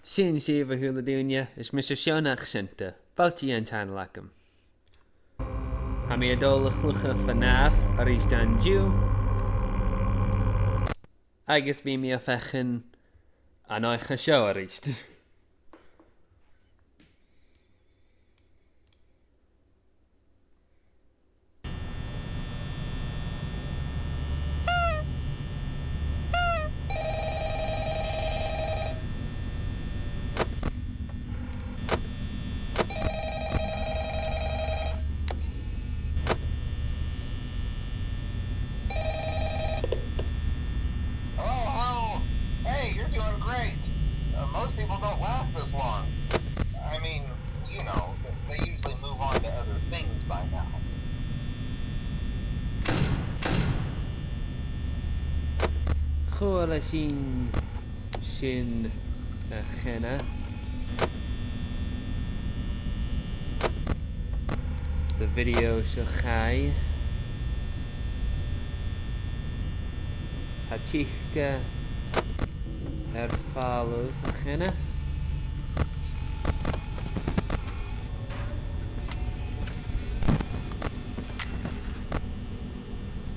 Sin sibh thula dúine is mis seánach sinnta, Faltí an tean lecham. Ha mí dul chlucha fanáf a rís dan dú, agus bhí mí a fechan an áicha seo a ríist. Most people don't last this long. I mean, you know, they usually move on to other things by now. Chóla sin a chéna. Sa video seo chai. Ha tíchca fáilimh a chéna.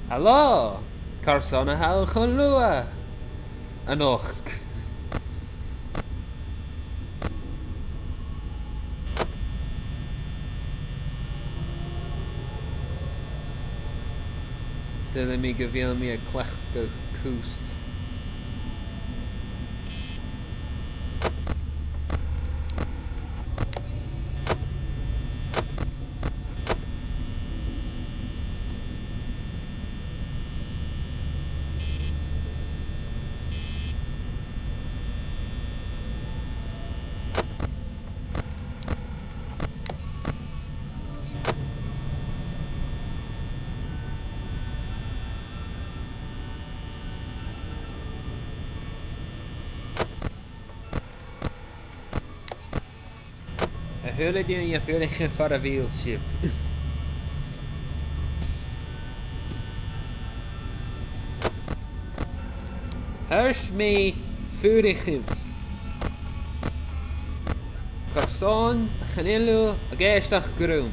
Hello! Carsona how chun lua an och. Sula mi go bhíal mi a clech go cús. Thula dúine a fiúlacha far a bhíal sibh. Thuirt mí fuúrachibh. Carsón a chanilú a ggéisteach grúm.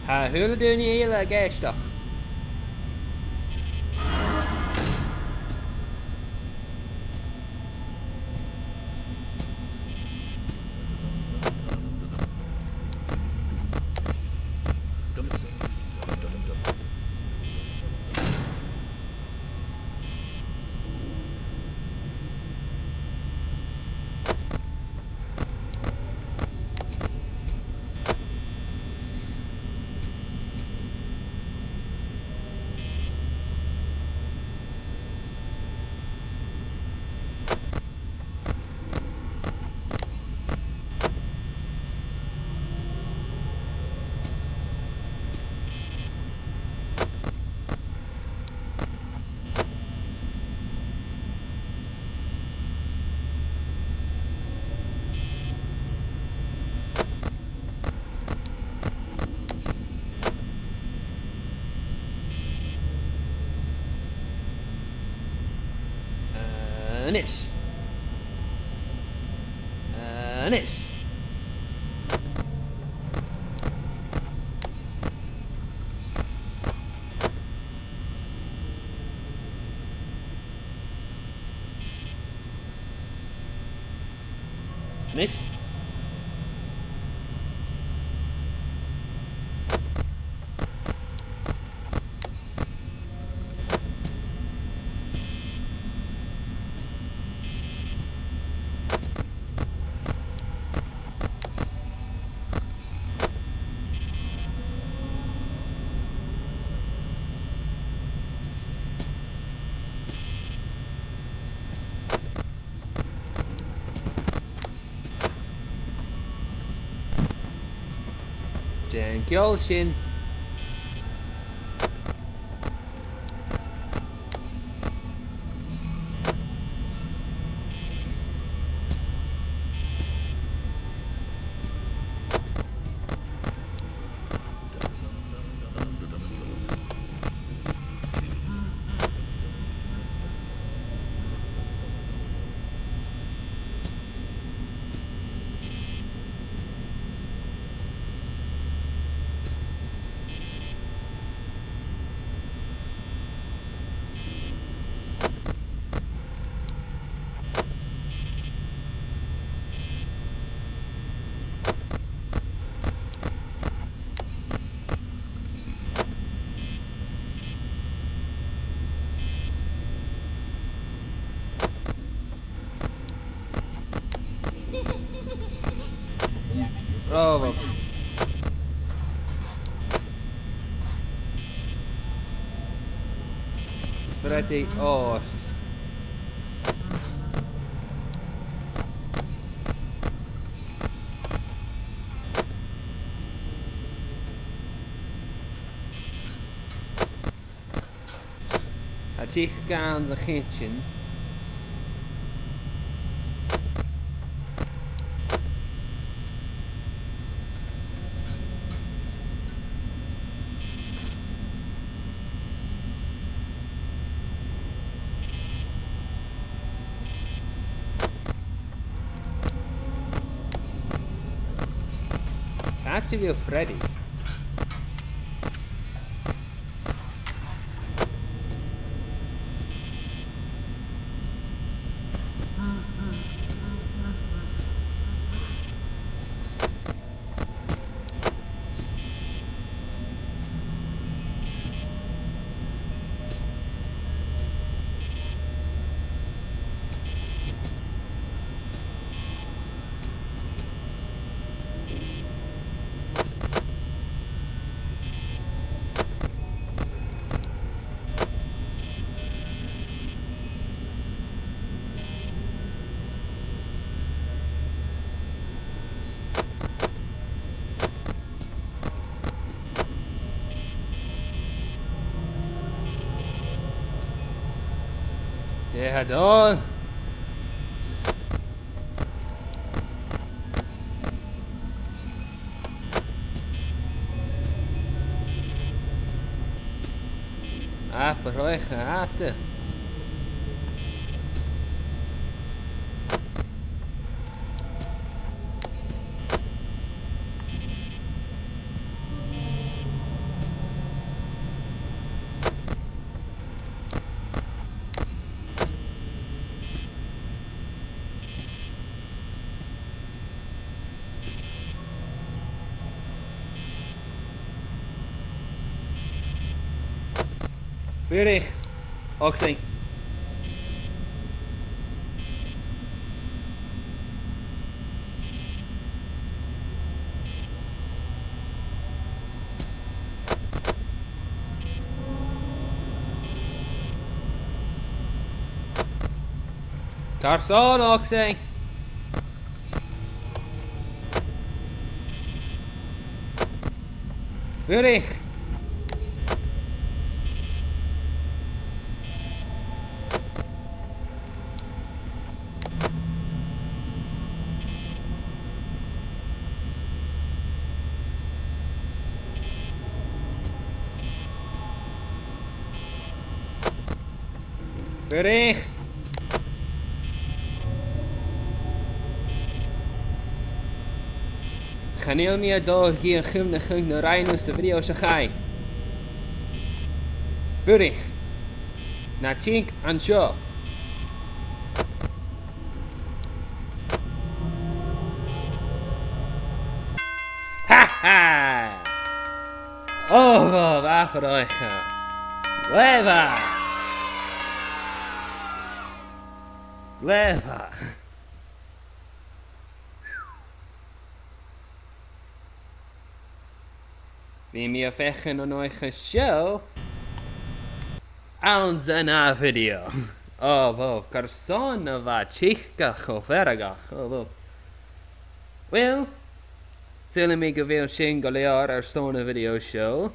Ha thula dúine éile a ggéisteach. Anish. Anish. Anish. Ceol sin. Bravo. Freddy, oh. Had ik gaan zijn kitchen. Had je weer Freddy? Ja, dan. Ah, per euch gehate. Vurig. Oxy. Carson, Oxy. Vurig. Vurig. Ganeel meer door hier gumne gung rijden de video ze gai. Vurig. Na chink en show. Haha. Oh, waar voor euch. Leva. Leva. Wie mir vechen und euch show. On the video. Oh, wow, Carson va chica vergach. Oh, wow. Well, zullen we veel singelear er zo'n video show.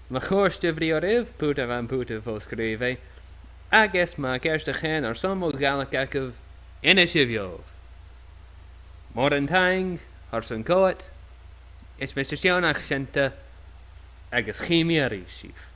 Maar goorste video riv, puta van puta volskrive. I guess ma kerste gen er zo'n mogale kakkev in a shivyo. Modern tang, harsen koet. Is Mr. Stjona geschente. Agus chemia rieschief.